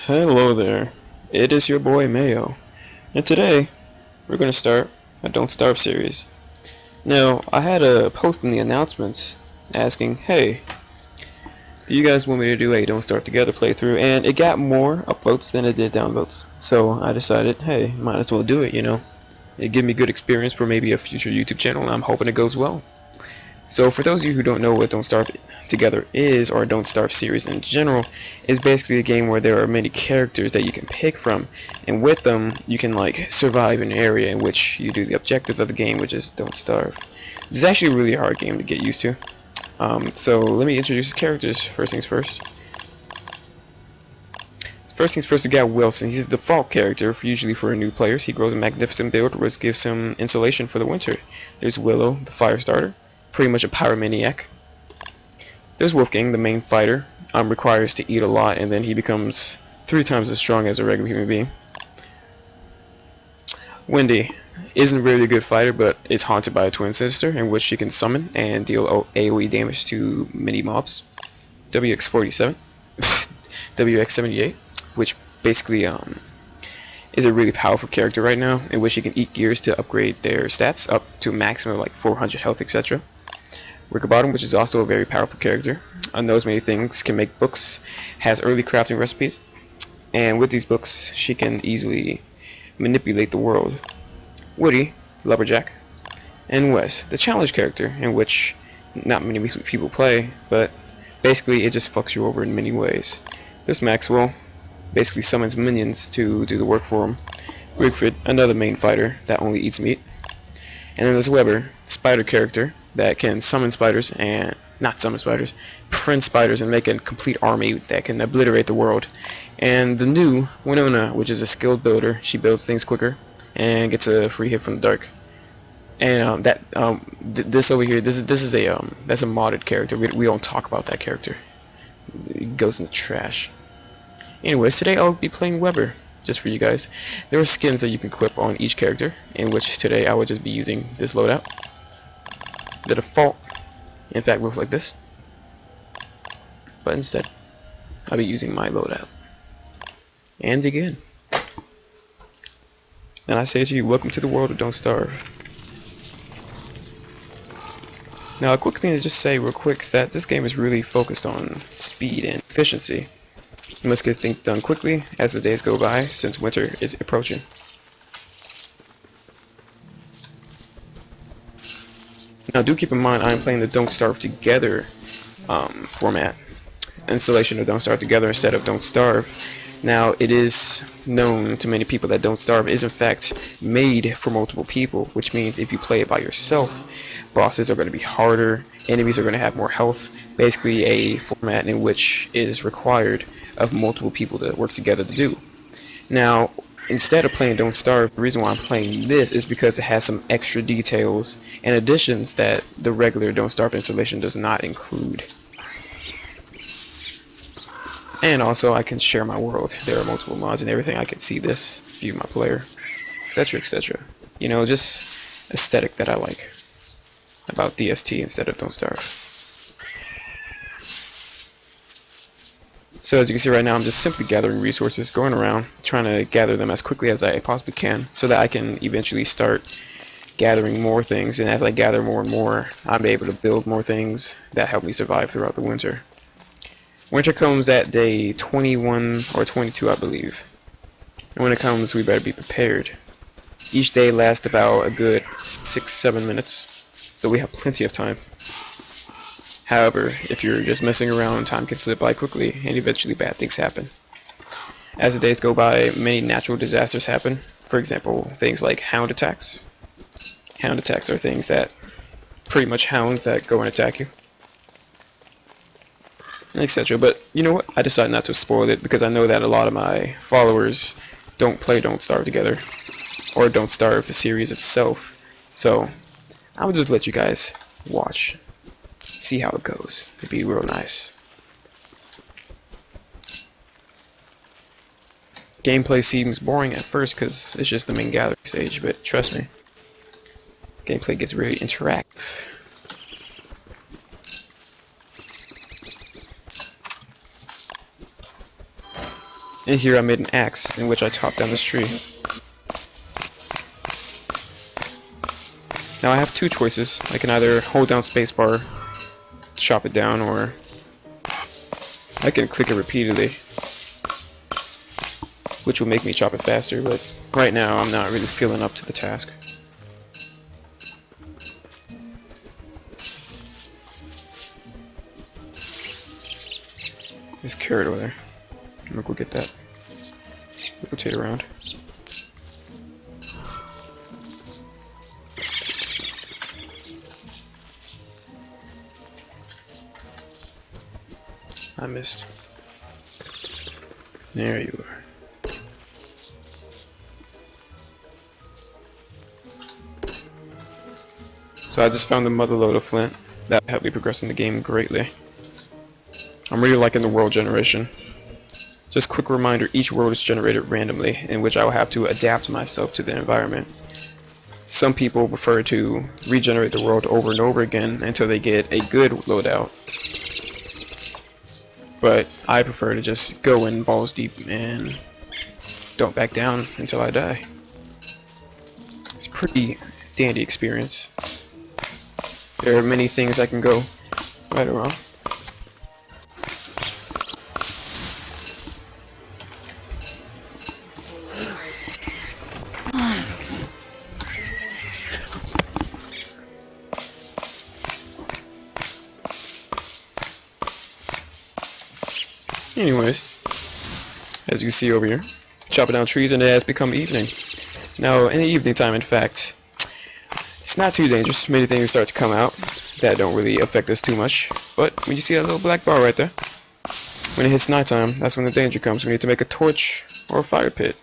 Hello there, it is your boy Mayo, and today we're going to start a Don't Starve series. Now, I had a post in the announcements asking, hey, do you guys want me to do a Don't Starve Together playthrough? And it got more upvotes than it did downvotes, so I decided, hey, might as well do it, you know. It gave me good experience for maybe a future YouTube channel, and I'm hoping it goes well. So for those of you who don't know what Don't Starve Together is, or Don't Starve series in general, is basically a game where there are many characters that you can pick from, and with them you can like survive an area in which you do the objective of the game, which is Don't Starve. This is actually a really hard game to get used to. So let me introduce the characters. First things first. We got Wilson. He's the default character, usually for new players. He grows a magnificent build, which gives him insulation for the winter. There's Willow, the fire starter, pretty much a pyromaniac. There's Wolfgang, the main fighter. Requires to eat a lot, and then he becomes 3 times as strong as a regular human being. Wendy isn't really a good fighter, but is haunted by a twin sister, in which she can summon and deal AoE damage to mini mobs. WX-47, WX-78, which basically is a really powerful character right now, in which you can eat gears to upgrade their stats up to a maximum of like 400 health, etc. Rickerbottom, which is also a very powerful character, knows many things, can make books, has early crafting recipes, and with these books she can easily manipulate the world. Woody, Lumberjack, and Wes, the challenge character, in which not many people play, but basically it just fucks you over in many ways. There's Maxwell, basically summons minions to do the work for him. Rigford, another main fighter that only eats meat. And then there's Weber, spider character that can summon spiders and befriend spiders and make a complete army that can obliterate the world. And the new Winona, which is a skilled builder. She builds things quicker and gets a free hit from the dark. And this over here, this is a that's a modded character. We don't talk about that character. It goes in the trash. Anyways, today I'll be playing Weber, just for you guys. There are skins that you can equip on each character, in which today I will just be using this loadout. The default, in fact, looks like this, but instead I'll be using my loadout. And begin. And I say to you, welcome to the world of Don't Starve. Now, a quick thing to just say real quick is that this game is really focused on speed and efficiency. You must get things done quickly as the days go by, since winter is approaching. Now, do keep in mind I am playing the Don't Starve Together format, installation of Don't Starve Together instead of Don't Starve. Now, it is known to many people that Don't Starve is in fact made for multiple people, which means if you play it by yourself, bosses are going to be harder, enemies are going to have more health, basically a format in which is required of multiple people to work together to do. Now, instead of playing Don't Starve, the reason why I'm playing this is because it has some extra details and additions that the regular Don't Starve installation does not include. And also, I can share my world. There are multiple mods and everything. I can see this, view my player, etc, etc. You know, just aesthetic that I like about DST instead of Don't Starve. So as you can see right now, I'm just simply gathering resources, going around, trying to gather them as quickly as I possibly can, so that I can eventually start gathering more things, and as I gather more and more, I'm able to build more things that help me survive throughout the winter. Winter comes at day 21 or 22, I believe. And when it comes, we better be prepared. Each day lasts about a good 6-7 minutes, so we have plenty of time. However, if you're just messing around, time can slip by quickly, and eventually bad things happen. As the days go by, many natural disasters happen. For example, things like hound attacks. Hound attacks are things that, pretty much hounds that go and attack you, etc. But you know what? I decided not to spoil it because I know that a lot of my followers don't play Don't Starve Together, or Don't Starve the series itself. So I will just let you guys watch, see how it goes. It'd be real nice. Gameplay seems boring at first because it's just the main gathering stage, but trust me, gameplay gets really interactive. And here I made an axe in which I chopped down this tree. Now I have two choices. I can either hold down spacebar to chop it down, or I can click it repeatedly, which will make me chop it faster, but right now I'm not really feeling up to the task. There's carrot over there. I'm gonna go get that. Rotate around. I missed. There you are. So I just found the mother load of flint. That helped me progress in the game greatly. I'm really liking the world generation. Just quick reminder, each world is generated randomly, in which I will have to adapt myself to the environment. Some people prefer to regenerate the world over and over again until they get a good loadout. But I prefer to just go in balls deep and don't back down until I die. It's a pretty dandy experience. There are many things I can go right or wrong. Anyways, as you can see over here, chopping down trees and it has become evening. Now, in the evening time, in fact, it's not too dangerous. Many things start to come out that don't really affect us too much. But when you see that little black bar right there, when it hits nighttime, that's when the danger comes. We need to make a torch or a fire pit.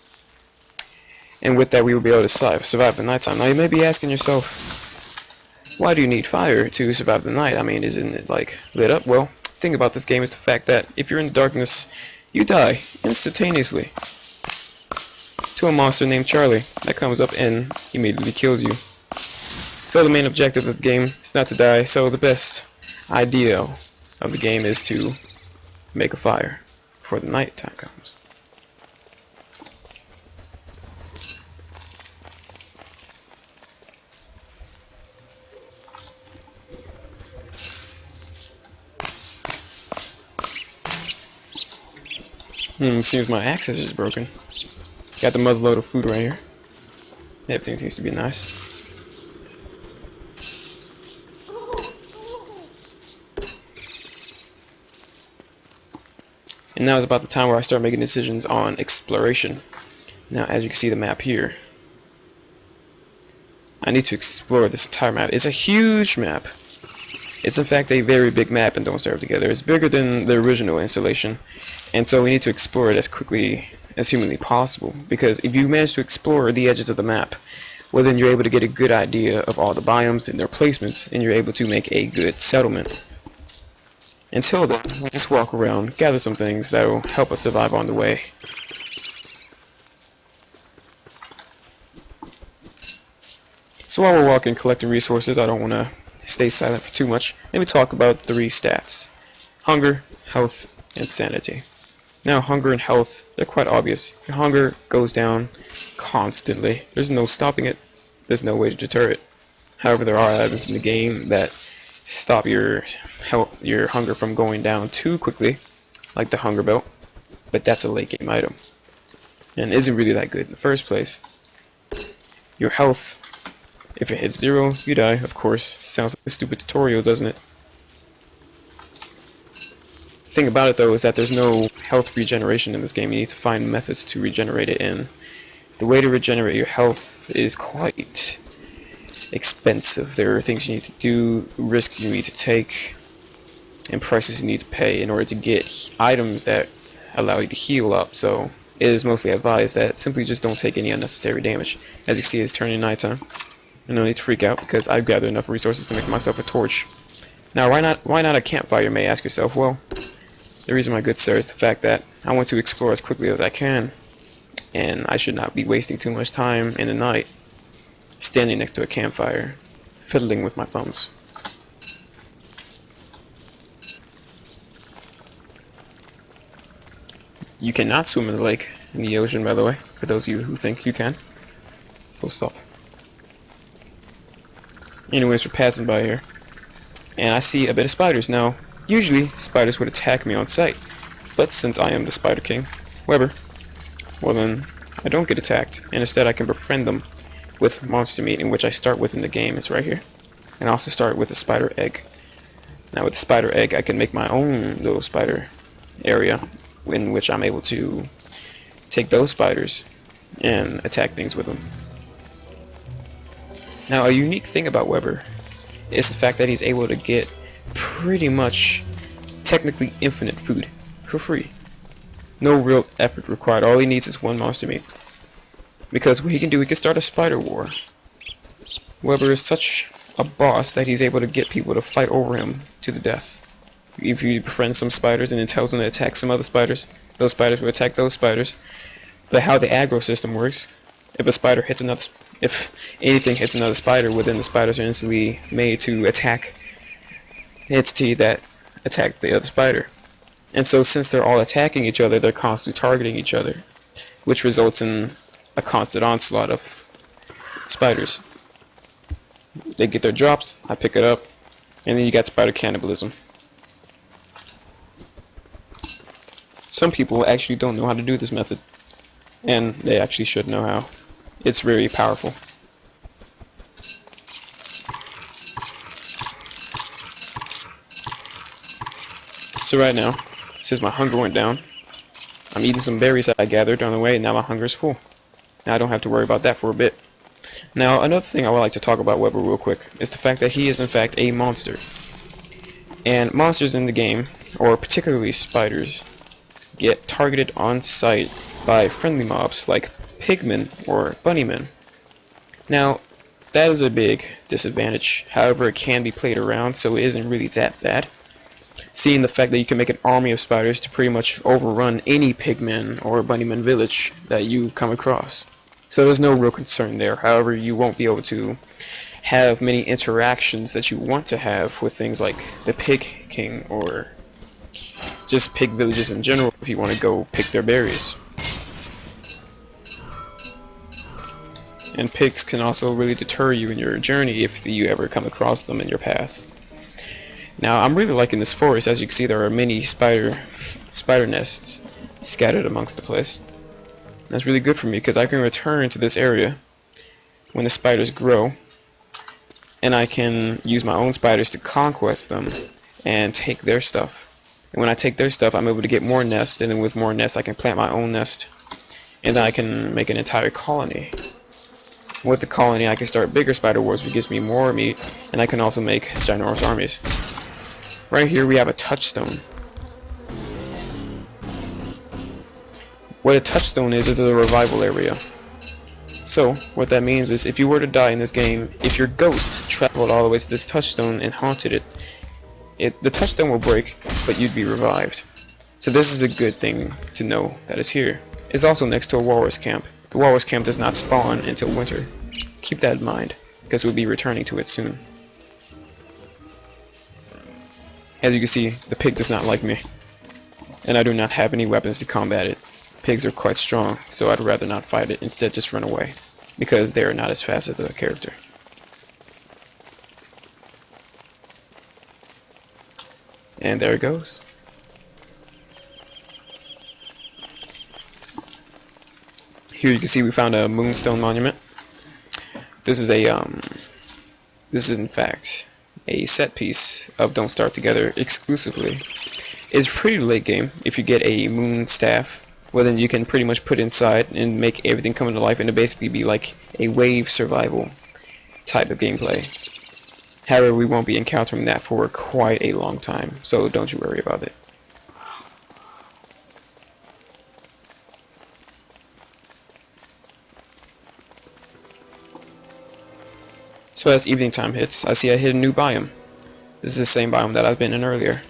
And with that, we will be able to survive the nighttime. Now, you may be asking yourself, why do you need fire to survive the night? I mean, isn't it, like, lit up? Well, the thing about this game is the fact that if you're in the darkness, you die instantaneously to a monster named Charlie that comes up and immediately kills you. So the main objective of the game is not to die, so the best idea of the game is to make a fire before the night time comes. Seems my access is broken. Got the mother load of food right here. Everything seems to be nice. And now is about the time where I start making decisions on exploration. Now, as you can see the map here, I need to explore this entire map. It's a huge map. It's in fact a very big map in Don't Starve Together. It's bigger than the original installation, and so we need to explore it as quickly as humanly possible, because if you manage to explore the edges of the map, well, then you're able to get a good idea of all the biomes and their placements, and you're able to make a good settlement. Until then, we just walk around, gather some things that will help us survive on the way. So while we're walking, collecting resources, I don't want to stay silent for too much. Let me talk about 3 stats: hunger, health, and sanity. Now, hunger and health, they're quite obvious. Your hunger goes down constantly. There's no stopping it. There's no way to deter it. However, there are items in the game that stop your hunger from going down too quickly, like the hunger belt, but that's a late game item and isn't really that good in the first place. Your health, if it hits 0, you die, of course. Sounds like a stupid tutorial, doesn't it? The thing about it though is that there's no health regeneration in this game. You need to find methods to regenerate it, and the way to regenerate your health is quite expensive. There are things you need to do, risks you need to take, and prices you need to pay in order to get items that allow you to heal up. So it is mostly advised that simply just don't take any unnecessary damage. As you see, it's turning nighttime. And no need to freak out, because I've gathered enough resources to make myself a torch. Now, why not a campfire, you may ask yourself. Well, the reason, my good sir, is the fact that I want to explore as quickly as I can, and I should not be wasting too much time in the night standing next to a campfire, fiddling with my thumbs. You cannot swim in the lake, in the ocean, by the way, for those of you who think you can. So stop. Anyways, we're passing by here, and I see a bit of spiders. Now, usually spiders would attack me on sight, but since I am the Spider King, Weber, well then, I don't get attacked, and instead I can befriend them with monster meat, in which I start with in the game. It's right here. And I also start with a spider egg. Now with the spider egg, I can make my own little spider area, in which I'm able to take those spiders and attack things with them. Now a unique thing about Weber is the fact that he's able to get pretty much technically infinite food for free. No real effort required. All he needs is one monster meat. Because what he can do, he can start a spider war. Weber is such a boss that he's able to get people to fight over him to the death. If you befriend some spiders and then tells them to attack some other spiders, those spiders will attack those spiders. But how the aggro system works, if a spider hits another, if anything hits another spider, well then the spiders are instantly made to attack the entity that attacked the other spider. And so since they're all attacking each other, they're constantly targeting each other, which results in a constant onslaught of spiders. They get their drops, I pick it up, and then you got spider cannibalism. Some people actually don't know how to do this method, and they actually should know how. It's very powerful. So right now, since my hunger went down, I'm eating some berries that I gathered on the way, and now my hunger is full. Now I don't have to worry about that for a bit. Now another thing I would like to talk about Weber real quick is the fact that he is in fact a monster. And monsters in the game, or particularly spiders, get targeted on sight by friendly mobs like pigmen or bunnymen. Now that is a big disadvantage. However, it can be played around, so it isn't really that bad. Seeing the fact that you can make an army of spiders to pretty much overrun any pigman or bunnyman village that you come across. So there's no real concern there. However, you won't be able to have many interactions that you want to have with things like the Pig King or just pig villages in general if you want to go pick their berries. And pigs can also really deter you in your journey if you ever come across them in your path. Now I'm really liking this forest. As you can see, there are many spider nests scattered amongst the place. That's really good for me because I can return to this area when the spiders grow, and I can use my own spiders to conquest them and take their stuff. And when I take their stuff, I'm able to get more nests, and then with more nests I can plant my own nest, and then I can make an entire colony. With the colony I can start bigger spider wars, which gives me more meat, and I can also make ginormous armies. Right here we have a touchstone. What a touchstone is a revival area. So what that means is if you were to die in this game, if your ghost traveled all the way to this touchstone and haunted it, the touchstone will break, but you'd be revived. So this is a good thing to know that is here. It's also next to a walrus camp. The walrus camp does not spawn until winter. Keep that in mind, because we'll be returning to it soon. As you can see, the pig does not like me, and I do not have any weapons to combat it. Pigs are quite strong, so I'd rather not fight it, instead just run away, because they are not as fast as the character. And there it goes. Here you can see we found a moonstone monument. This is in fact a set piece of Don't Starve Together exclusively. It's pretty late game. If you get a moon staff, well then you can pretty much put it inside and make everything come into life, and it'll basically be like a wave survival type of gameplay. However, we won't be encountering that for quite a long time, so don't you worry about it. So as evening time hits, I see I hit a new biome. This is the same biome that I've been in earlier.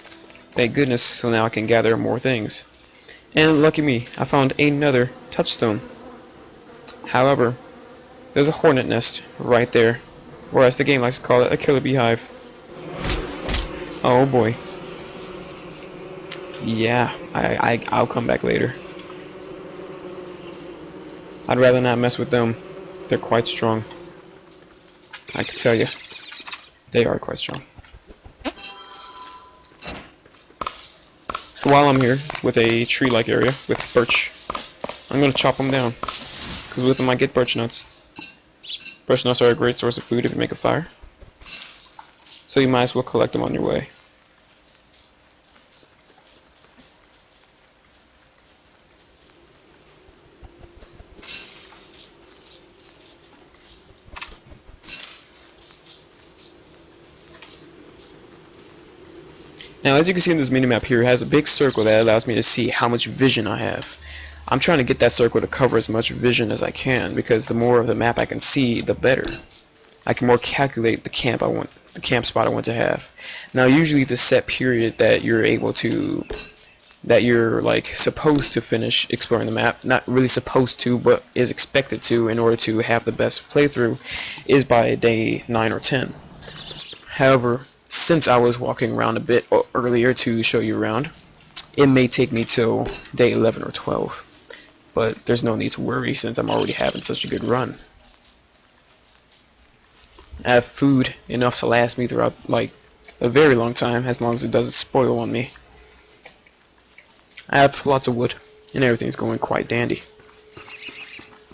Thank goodness, so now I can gather more things. And lucky me, I found another touchstone. However, there's a hornet nest right there, or as the game likes to call it, a killer beehive. Oh boy. Yeah, I'll come back later. I'd rather not mess with them. They're quite strong. I can tell you. They are quite strong. So while I'm here with a tree-like area with birch, I'm going to chop them down. Because with them I get birch nuts. Birch nuts are a great source of food if you make a fire. So you might as well collect them on your way. Now, as you can see in this minimap here, it has a big circle that allows me to see how much vision I have. I'm trying to get that circle to cover as much vision as I can, because the more of the map I can see, the better. I can more calculate the camp spot I want to have. Now, usually the set period that you're like supposed to finish exploring the map, not really supposed to, but is expected to in order to have the best playthrough, is by day 9 or 10. However, since I was walking around a bit earlier to show you around, it may take me till day 11 or 12. But there's no need to worry since I'm already having such a good run. I have food enough to last me throughout like a very long time, as long as it doesn't spoil on me. I have lots of wood, and everything's going quite dandy.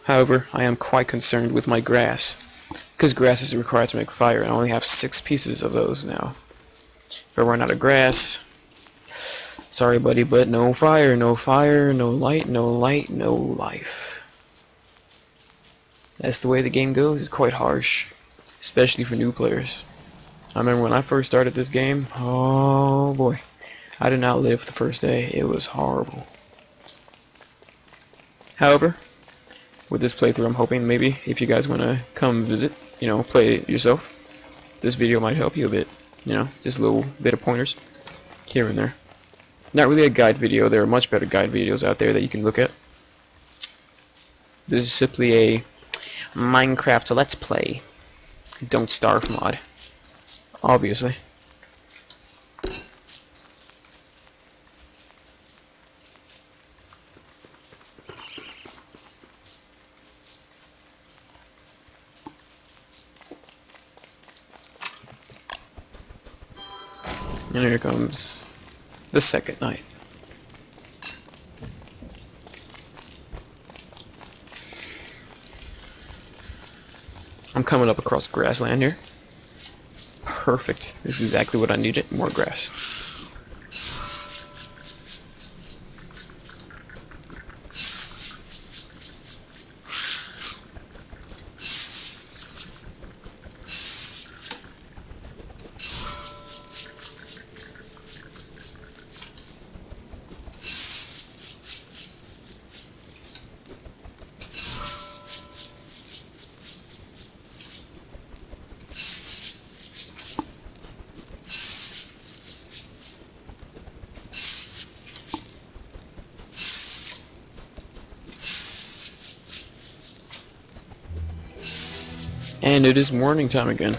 However, I am quite concerned with my grass, because grass is required to make fire, and I only have 6 pieces of those now. If I run out of grass, sorry buddy, but no fire, no light, no life. That's the way the game goes. It's quite harsh, especially for new players. I remember when I first started this game, oh boy, I did not live the first day. It was horrible. However, with this playthrough, I'm hoping maybe if you guys want to come visit, play it yourself, this video might help you a bit. Just a little bit of pointers here and there. Not really a guide video. There are much better guide videos out there that you can look at. This is simply a Minecraft Let's Play. Don't starve mod, obviously. And here comes the second night. I'm coming up across grassland here. Perfect. This is exactly what I needed. More grass. And it is morning time again.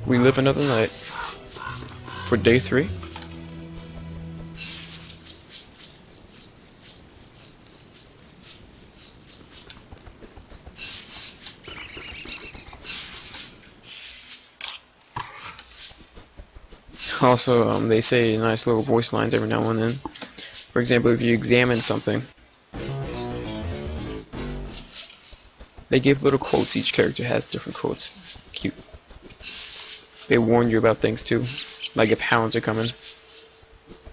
We live another night for day 3. Also, they say nice little voice lines every now and then. For example, if you examine something, they give little quotes. Each character has different quotes. Cute. They warn you about things too. Like if hounds are coming,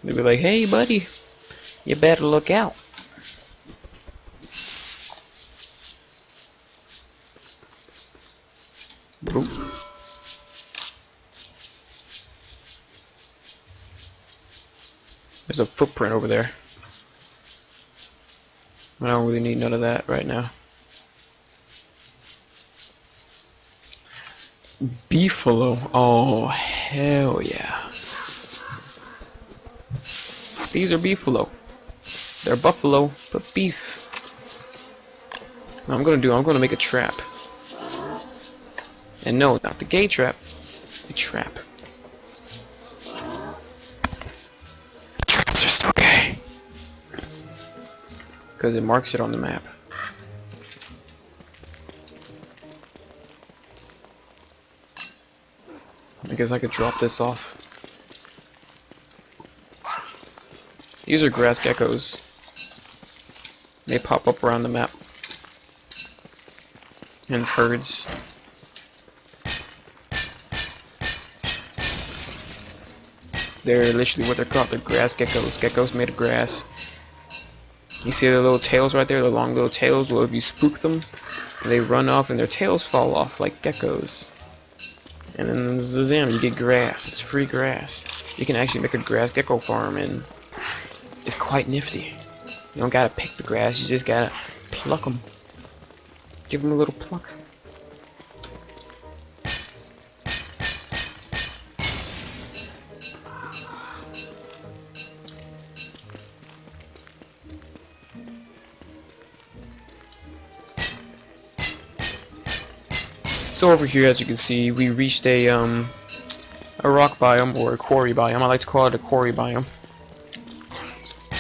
they'll be like, "Hey, buddy, you better look out." Boop. There's a footprint over there. I don't really need none of that right now. Beefalo. Oh, hell yeah. These are beefalo. They're buffalo, but beef. What I'm gonna make a trap. And no, not the gay trap. The trap. Traps are still gay. because it marks it on the map. I guess I could drop this off. These are grass geckos. They pop up around the map in herds. They're literally what they're called. They're grass geckos. Geckos made of grass. You see their little tails right there, the long little tails? Well, if you spook them, they run off and their tails fall off like geckos. And then zazam, you get grass. It's free grass. You can actually make a grass gecko farm, and it's quite nifty. You don't gotta pick the grass, you just gotta pluck them. Give them a little pluck. So over here, as you can see, we reached a rock biome, or a quarry biome. I like to call it a quarry biome.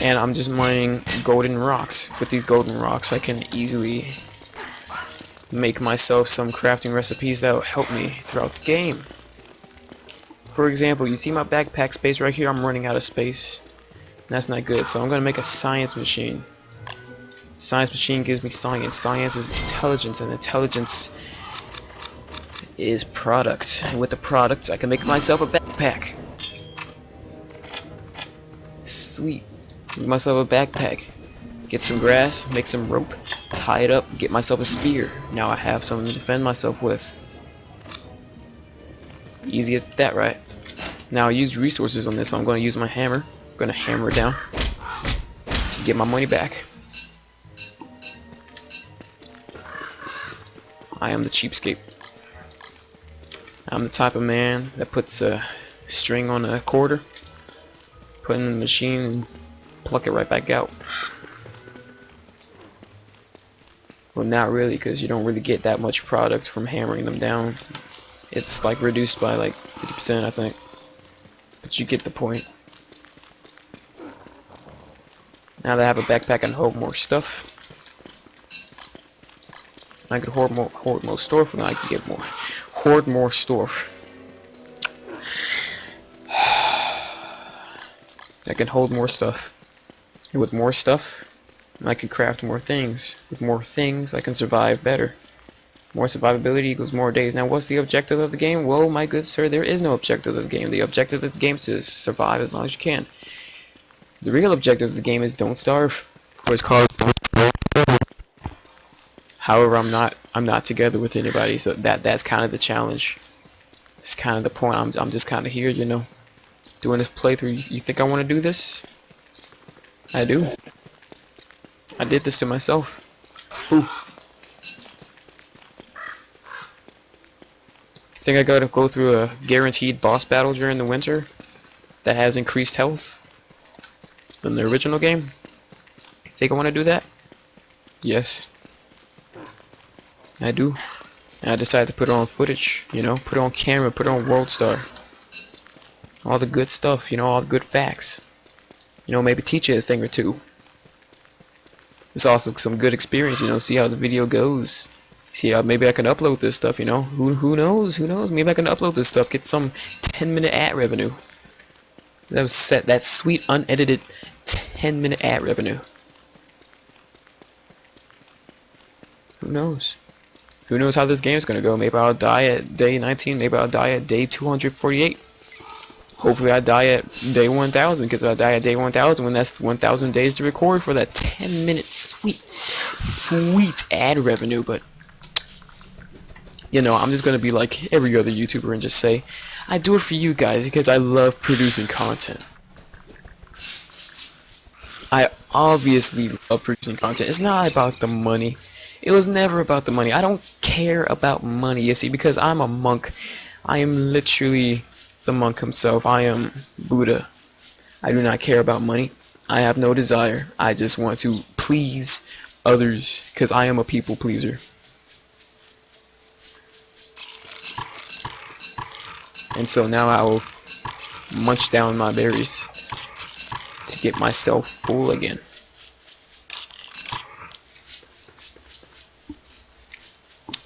And I'm just mining golden rocks. With these golden rocks, I can easily make myself some crafting recipes that will help me throughout the game. For example, you see my backpack space right here? I'm running out of space. That's not good, so I'm going to make a science machine. Science machine gives me science. Science is intelligence, and intelligence is product. And with the product, I can make myself a backpack. Sweet. Make myself a backpack. Get some grass, make some rope, tie it up, get myself a spear. Now I have something to defend myself with. Easy as that, right? Now I use resources on this, so I'm going to use my hammer. I'm going to hammer it down. Get my money back. I am the cheapskate. I'm the type of man that puts a string on a quarter, put it in the machine, and pluck it right back out. Well, not really, because you don't really get that much product from hammering them down. It's like reduced by like 50%, I think. But you get the point. Now that I have a backpack, I can hold more stuff. I could hoard more stuff, and I can get more. Hoard more stuff. I can hold more stuff. And with more stuff, I can craft more things. With more things, I can survive better. More survivability equals more days. Now, what's the objective of the game? Well, my good sir, there is no objective of the game. The objective of the game is to survive as long as you can. The real objective of the game is don't starve. Or it's called. However, I'm not together with anybody, so that's kind of the challenge. It's kind of the point. I'm just kind of here, you know, doing this playthrough. You think I want to do this? I do. I did this to myself. Ooh. You think I gotta go through a guaranteed boss battle during the winter that has increased health than the original game? Think I want to do that? Yes. I do. And I decided to put it on footage, you know, put it on camera, put it on World Star. All the good stuff, you know, all the good facts. You know, maybe teach you a thing or two. It's also some good experience, you know, see how the video goes. See how maybe I can upload this stuff, you know. Who knows? Who knows? Maybe I can upload this stuff, get some 10-minute ad revenue. That sweet unedited 10-minute ad revenue. Who knows? Who knows how this game's gonna go? Maybe I'll die at day 19, maybe I'll die at day 248. Hopefully I die at day 1000, because if I die at day 1000, when that's 1000 days to record for that 10-minute sweet ad revenue. But you know, I'm just gonna be like every other YouTuber and just say, I do it for you guys because I love producing content. I obviously love producing content. It's not about the money. It was never about the money. I don't care about money, you see, because I'm a monk. I am literally the monk himself. I am Buddha. I do not care about money. I have no desire. I just want to please others because I am a people pleaser. And so now I will munch down my berries to get myself full again.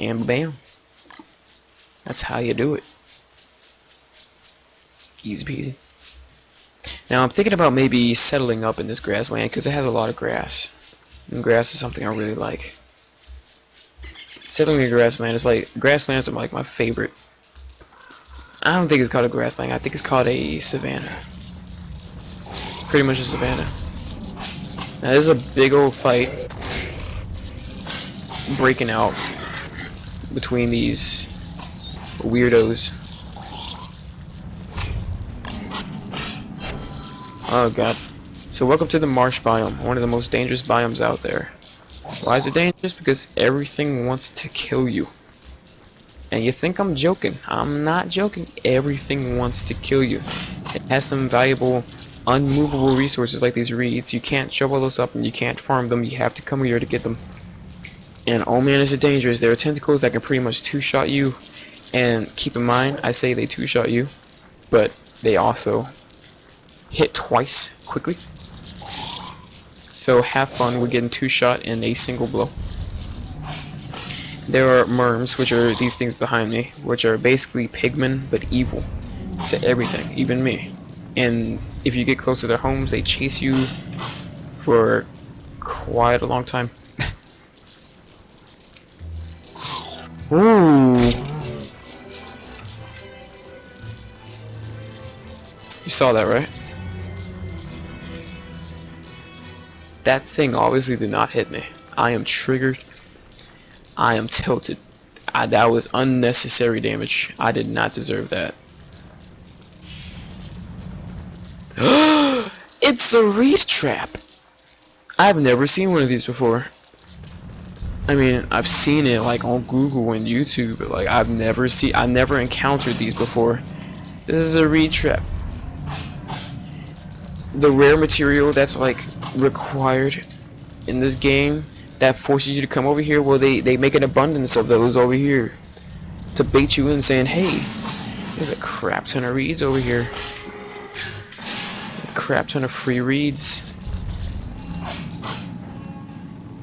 And bam. That's how you do it. Easy peasy. Now I'm thinking about maybe settling up in this grassland because it has a lot of grass. And grass is something I really like. Settling in grassland is like, grasslands are like my favorite. I don't think it's called a grassland, I think it's called a savanna. Pretty much a savanna. Now there's a big old fight breaking out between these weirdos. Oh god. So welcome to the marsh biome, one of the most dangerous biomes out there. Why is it dangerous? Because everything wants to kill you. And you think I'm joking. I'm not joking. Everything wants to kill you. It has some valuable, unmovable resources like these reeds. You can't shovel those up and you can't farm them. You have to come here to get them. And oh man, is it dangerous. There are tentacles that can pretty much two-shot you. And keep in mind, I say they two-shot you, but they also hit twice quickly. So have fun with getting two-shot in a single blow. There are merms, which are these things behind me, which are basically pigmen but evil to everything, even me. And if you get close to their homes, they chase you for quite a long time. Ooh. You saw that, right? That thing obviously did not hit me. I am triggered. I am tilted. That was unnecessary damage. I did not deserve that. It's a reed trap. I've never seen one of these before. I mean, I've seen it like on Google and YouTube, but like I never encountered these before. This is a reed trap. The rare material that's like required in this game that forces you to come over here, well they make an abundance of those over here to bait you in, saying, hey, there's a crap ton of reeds over here. There's a crap ton of free reeds.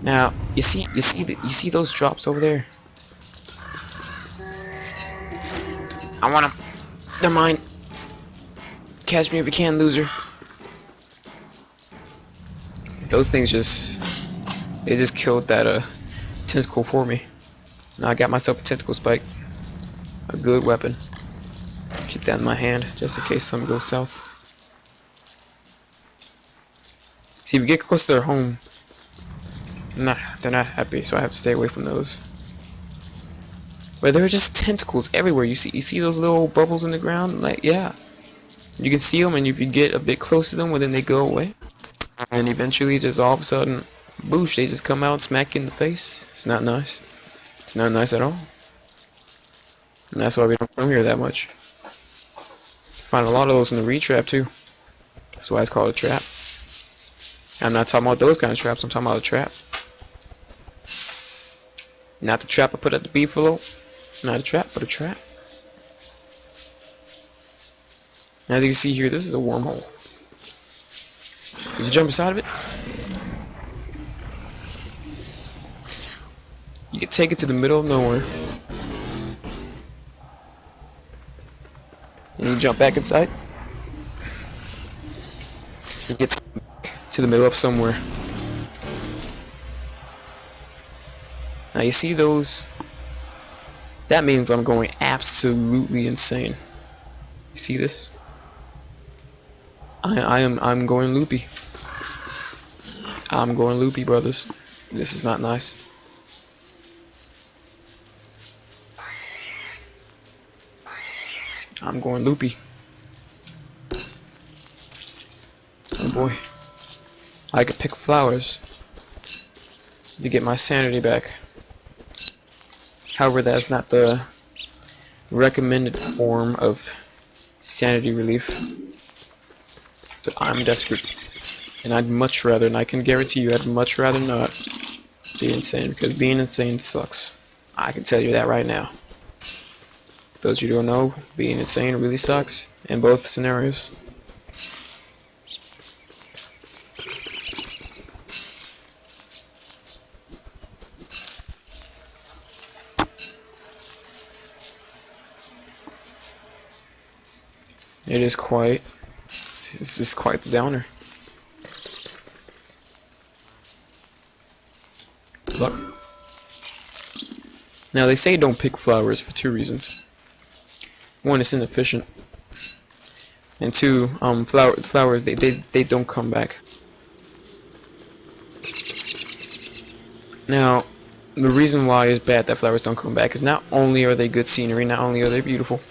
Now you see those drops over there? I want them. They're mine. Catch me if you can, loser. Those things they just killed that tentacle for me. Now I got myself a tentacle spike, a good weapon. Keep that in my hand just in case something goes south. See, if you get close to their home, they're not happy, so I have to stay away from those. But there are just tentacles everywhere. You see those little bubbles in the ground? Like, yeah, you can see them, and if you get a bit close to them, well, then they go away. And eventually, just all of a sudden, boosh, they just come out and smack you in the face. It's not nice. It's not nice at all. And that's why we don't come here that much. Find a lot of those in the reed trap too. That's why it's called a trap. I'm not talking about those kind of traps, I'm talking about a trap. Not the trap I put at the beefalo. Not a trap, but a trap. As you can see here, this is a wormhole. If you jump inside of it, you can take it to the middle of nowhere. And you jump back inside. You get to the middle of somewhere. Now you see those? That means I'm going absolutely insane. You see this? I'm going loopy. I'm going loopy, brothers. This is not nice. I'm going loopy. Oh boy. I could pick flowers to get my sanity back. However, that's not the recommended form of sanity relief. But I'm desperate. And I'd much rather, and I can guarantee you, I'd much rather not be insane, because being insane sucks. I can tell you that right now. Those of you who don't know, being insane really sucks in both scenarios. It is quite. This is quite the downer. Look. Now they say don't pick flowers for two reasons. One, it's inefficient, and two, flowers they don't come back. Now, the reason why it's bad that flowers don't come back is not only are they good scenery, not only are they beautiful,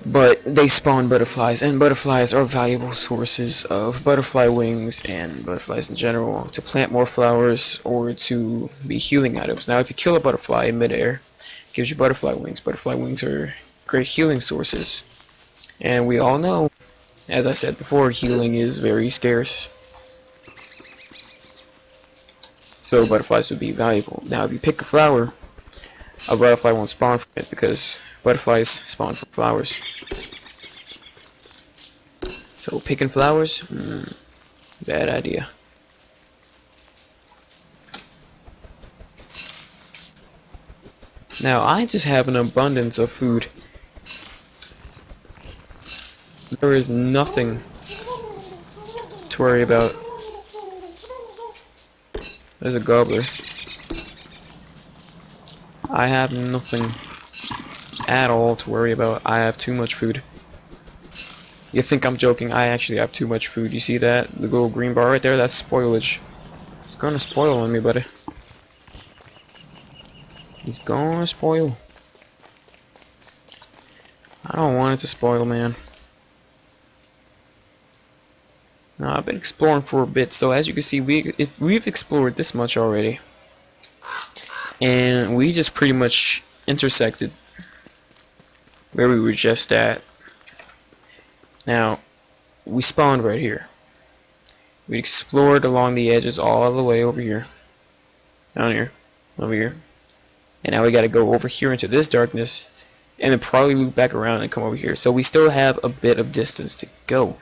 but they spawn butterflies, and butterflies are valuable sources of butterfly wings and butterflies in general to plant more flowers or to be healing items. Now, if you kill a butterfly in midair, it gives you butterfly wings. Butterfly wings are great healing sources, and we all know, as I said before, healing is very scarce. So butterflies would be valuable. Now, if you pick a flower, a butterfly won't spawn from it because butterflies spawn from flowers. So picking flowers, bad idea. Now I just have an abundance of food. There is nothing to worry about. There's a gobbler. I have nothing at all to worry about. I have too much food. You think I'm joking? I actually have too much food. You see that? The little green bar right there? That's spoilage. It's gonna spoil on me, buddy. It's gonna spoil. I don't want it to spoil, man. Now, I've been exploring for a bit, so as you can see, we've explored this much already. And we just pretty much intersected where we were just at. Now, we spawned right here. We explored along the edges all the way over here. Down here. Over here. And now we gotta go over here into this darkness and then probably loop back around and come over here. So we still have a bit of distance to go.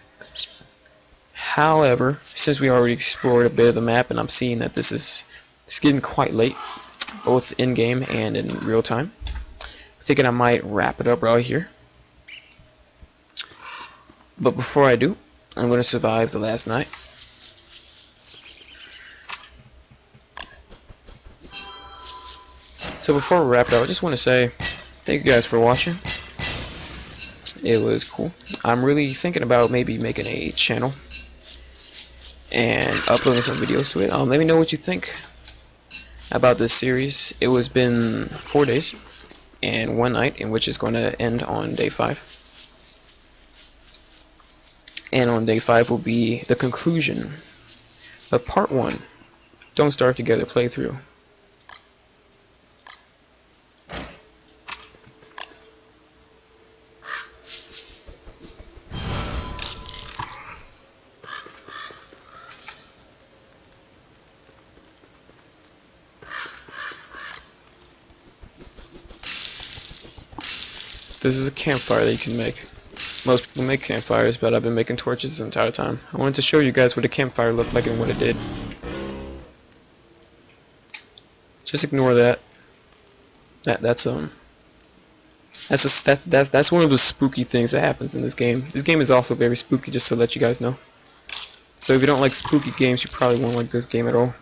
However, since we already explored a bit of the map and I'm seeing that it's getting quite late, both in-game and in real time, I'm thinking I might wrap it up right here. But before I do, I'm going to survive the last night. So before we wrap it up, I just want to say thank you guys for watching. It was cool. I'm really thinking about maybe making a channel and uploading some videos to it. Let me know what you think about this series. It was been 4 days and 1 night, in which is going to end on day 5. And on day 5 will be the conclusion of part 1. Don't Starve Together playthrough. This is a campfire that you can make. Most people make campfires, but I've been making torches this entire time. I wanted to show you guys what a campfire looked like and what it did. Just ignore that. That's one of the spooky things that happens in this game. This game is also very spooky, just to let you guys know. So if you don't like spooky games, you probably won't like this game at all.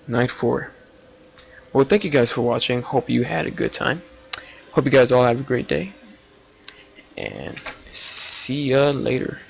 Night 4. Well, thank you guys for watching. Hope you had a good time. Hope you guys all have a great day. And see ya later.